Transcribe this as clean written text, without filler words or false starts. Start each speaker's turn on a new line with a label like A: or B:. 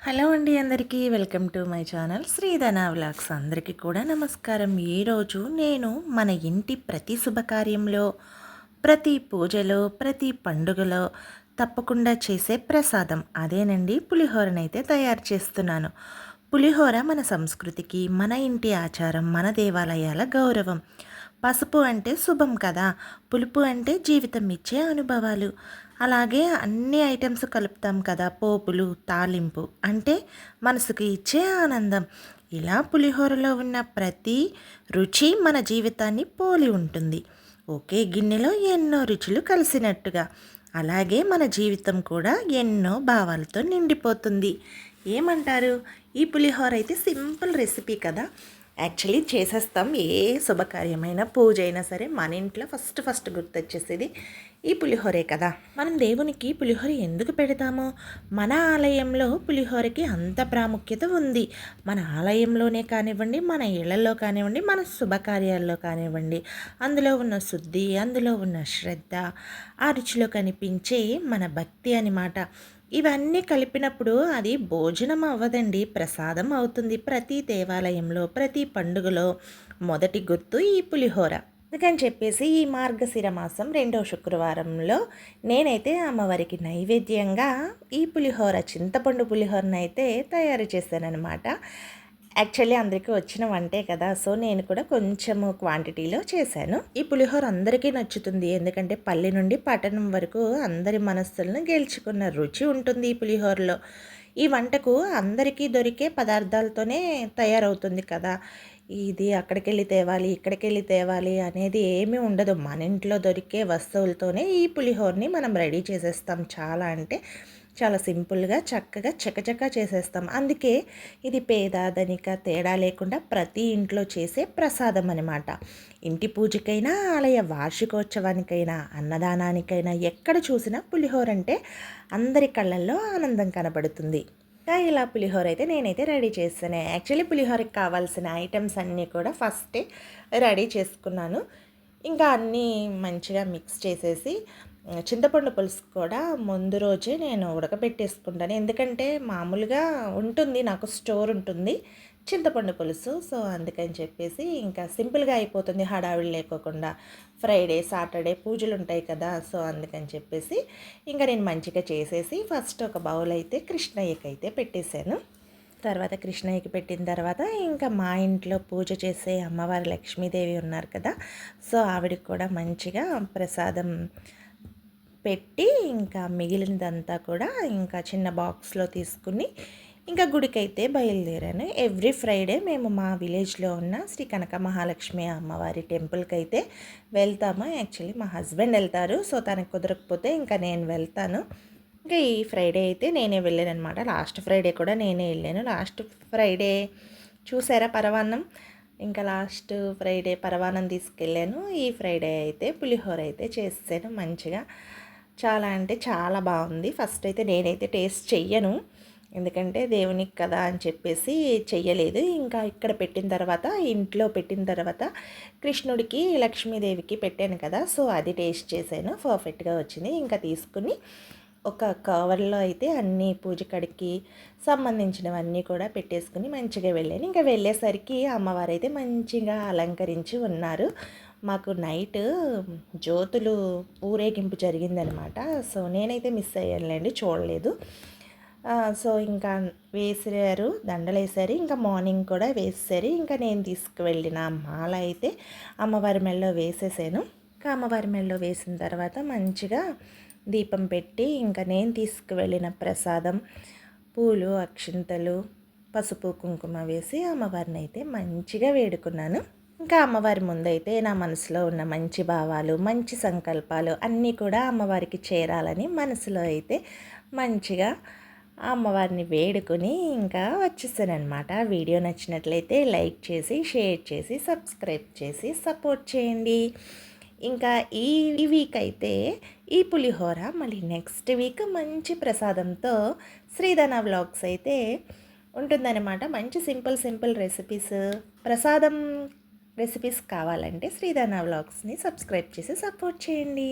A: Hello అండి, అందరికీ welcome to my channel Sridhana vlogs. అందరికీ కూడా నమస్కారం. ఈరోజు నేను మన ఇంటి ప్రతి శుభకార్యంలో, ప్రతి పూజలో, ప్రతి పండుగలో తప్పకుండా చేసే ప్రసాదం అదేనండి, పులిహోరనైతే తయారు చేస్తున్నాను. పులిహోర మన సంస్కృతికి, మన ఇంటి ఆచారం, మన దేవాలయాల గౌరవం. పసుపు అంటే శుభం కదా, పులుపు అంటే జీవితం ఇచ్చే అనుభవాలు. అలాగే అన్ని ఐటమ్స్ కలుపుతాం కదా, పోపులు, తాలింపు అంటే మనసుకి ఇచ్చే ఆనందం. ఇలా పులిహోరలో ఉన్న ప్రతి రుచి మన జీవితాన్ని పోలి ఉంటుంది. ఒకే గిన్నెలో ఎన్నో రుచులు కలిసినట్టుగా అలాగే మన జీవితం కూడా ఎన్నో భావాలతో నిండిపోతుంది. ఏమంటారు? ఈ పులిహోర అయితే సింపుల్ రెసిపీ కదా. యాక్చువల్లీ చేసేస్తాం. ఏ శుభకార్యమైనా, పూజ అయినా సరే మన ఇంట్లో ఫస్ట్ గుర్తొచ్చేసేది ఈ పులిహోరే కదా. మనం దేవునికి పులిహోర ఎందుకు పెడతామో, మన ఆలయంలో పులిహోరకి అంత ప్రాముఖ్యత ఉంది. మన ఆలయంలోనే కానివ్వండి, మన ఇళ్లలో కానివ్వండి, మన శుభకార్యాల్లో కానివ్వండి, అందులో ఉన్న శుద్ధి, అందులో ఉన్న శ్రద్ధ, ఆ రుచిలో కనిపించే మన భక్తి అన్నమాట. ఇవన్నీ కలిపినప్పుడు అది భోజనం అవ్వదండి, ప్రసాదం అవుతుంది. ప్రతి దేవాలయంలో, ప్రతి పండుగలో మొదటి గుర్తు ఈ పులిహోర. అందుకని చెప్పేసి ఈ మార్గశిర మాసం 2వ శుక్రవారంలో నేనైతే అమ్మవారికి నైవేద్యంగా ఈ పులిహోర, చింతపండు పులిహోరనైతే తయారు చేశానన్నమాట. యాక్చువల్లీ అందరికీ వచ్చిన వంటే కదా, సో నేను కూడా కొంచెము క్వాంటిటీలో చేశాను. ఈ పులిహోర అందరికీ నచ్చుతుంది, ఎందుకంటే పల్లె నుండి పట్టణం వరకు అందరి మనస్సులను గెలుచుకున్న రుచి ఉంటుంది ఈ పులిహోరలో. ఈ వంటకు అందరికీ దొరికే పదార్థాలతోనే తయారవుతుంది కదా. ఇది అక్కడికెళ్ళి తేవాలి, ఇక్కడికెళ్ళి తేవాలి అనేది ఏమీ ఉండదు. మన ఇంట్లో దొరికే వస్తువులతోనే ఈ పులిహోరని మనం రెడీ చేసేస్తాం. చాలా అంటే చాలా సింపుల్గా, చక్కగా, చకచకా చేసేస్తాం. అందుకే ఇది పేద ధనిక తేడా లేకుండా ప్రతి ఇంట్లో చేసే ప్రసాదం అనమాట. ఇంటి పూజకైనా, ఆలయ వార్షికోత్సవానికైనా, అన్నదానానికైనా ఎక్కడ చూసినా పులిహోర అంటే అందరి కళ్ళల్లో ఆనందం కనబడుతుంది. ఇలా పులిహోర అయితే నేనైతే రెడీ చేస్తాను. యాక్చువల్లీ పులిహోరకి కావాల్సిన ఐటమ్స్ అన్నీ కూడా ఫస్టే రెడీ చేసుకున్నాను. ఇంకా అన్నీ మంచిగా మిక్స్ చేసేసి, చింతపండు పులుసు కూడా ముందు రోజే నేను ఉడకబెట్టేసుకుంటాను. ఎందుకంటే మామూలుగా ఉంటుంది, నాకు స్టోర్ ఉంటుంది చింతపండు పులుసు. సో అందుకని చెప్పేసి ఇంకా సింపుల్గా అయిపోతుంది, హడావిడి లేకోకుండా. ఫ్రైడే, సాటర్డే పూజలు ఉంటాయి కదా, సో అందుకని చెప్పేసి ఇంకా నేను మంచిగా చేసేసి ఫస్ట్ ఒక బౌల్ అయితే కృష్ణయ్యకి అయితే పెట్టేశాను. తర్వాత కృష్ణయ్యకి పెట్టిన తర్వాత ఇంకా మా ఇంట్లో పూజ చేసే అమ్మవారి లక్ష్మీదేవి ఉన్నారు కదా, సో ఆవిడకి కూడా మంచిగా ప్రసాదం పెట్టి, ఇంకా మిగిలినదంతా కూడా ఇంకా చిన్న బాక్స్లో తీసుకుని ఇంకా గుడికైతే బయలుదేరాను. ఎవ్రీ ఫ్రైడే మేము మా విలేజ్లో ఉన్న శ్రీ కనక మహాలక్ష్మి అమ్మవారి టెంపుల్కి అయితే వెళ్తాము. యాక్చువల్లీ మా హస్బెండ్ వెళ్తారు, సో తనకు కుదరకపోతే ఇంకా నేను వెళ్తాను. ఇంకా ఈ ఫ్రైడే అయితే నేనే వెళ్ళాను అనమాట. లాస్ట్ ఫ్రైడే కూడా నేనే వెళ్ళాను. లాస్ట్ ఫ్రైడే చూసారా పరవాన్నం, ఇంకా లాస్ట్ ఫ్రైడే పరవాన్నం తీసుకెళ్ళాను. ఈ ఫ్రైడే అయితే పులిహోర అయితే చేసాను మంచిగా. చాలా అంటే చాలా బాగుంది. ఫస్ట్ అయితే నేనైతే టేస్ట్ చెయ్యను, ఎందుకంటే దేవునికి కదా అని చెప్పేసి చెయ్యలేదు. ఇంకా ఇక్కడ పెట్టిన తర్వాత, ఇంట్లో పెట్టిన తర్వాత కృష్ణుడికి, లక్ష్మీదేవికి పెట్టాను కదా, సో అది టేస్ట్ చేశాను. పర్ఫెక్ట్గా వచ్చింది. ఇంకా తీసుకుని ఒక కవర్లో అయితే అన్ని పూజ కడికి సంబంధించినవన్నీ కూడా పెట్టేసుకుని మంచిగా వెళ్ళాను. ఇంకా వెళ్ళేసరికి అమ్మవారు అయితే మంచిగా అలంకరించి ఉన్నారు. మాకు నైట్ జ్యోతులు ఊరేగింపు జరిగిందనమాట. సో నేనైతే మిస్ అయ్యానులేండి, చూడలేదు. సో ఇంకా వేసారు, దండలు వేసారు. ఇంకా మార్నింగ్ కూడా వేసారు. ఇంకా నేను తీసుకువెళ్ళిన మాల అయితే అమ్మవారి మెడలో వేసేసాను. ఇంకా అమ్మవారి మెడలో వేసిన తర్వాత మంచిగా దీపం పెట్టి, ఇంకా నేను తీసుకువెళ్ళిన ప్రసాదం, పూలు, అక్షింతలు, పసుపు, కుంకుమ వేసి అమ్మవారిని అయితే మంచిగా వేడుకున్నాను. ఇంకా అమ్మవారి ముందైతే నా మనసులో ఉన్న మంచి భావాలు, మంచి సంకల్పాలు అన్నీ కూడా అమ్మవారికి చేరాలని మనసులో అయితే మంచిగా అమ్మవారిని వేడుకొని ఇంకా వచ్చేసానమాట. వీడియో నచ్చినట్లయితే లైక్ చేసి, షేర్ చేసి, సబ్స్క్రైబ్ చేసి సపోర్ట్ చేయండి. ఇంకా ఈ వీక్ అయితే ఈ పులిహోర, మళ్ళీ నెక్స్ట్ వీక్ మంచి ప్రసాదంతో శ్రీధన వ్లాగ్స్ అయితే ఉంటుందన్నమాట. మంచి సింపుల్ రెసిపీస్, ప్రసాదం రెసిపీస్ కావాలంటే శ్రీధన వ్లాగ్స్ని సబ్స్క్రైబ్ చేసి సపోర్ట్ చేయండి.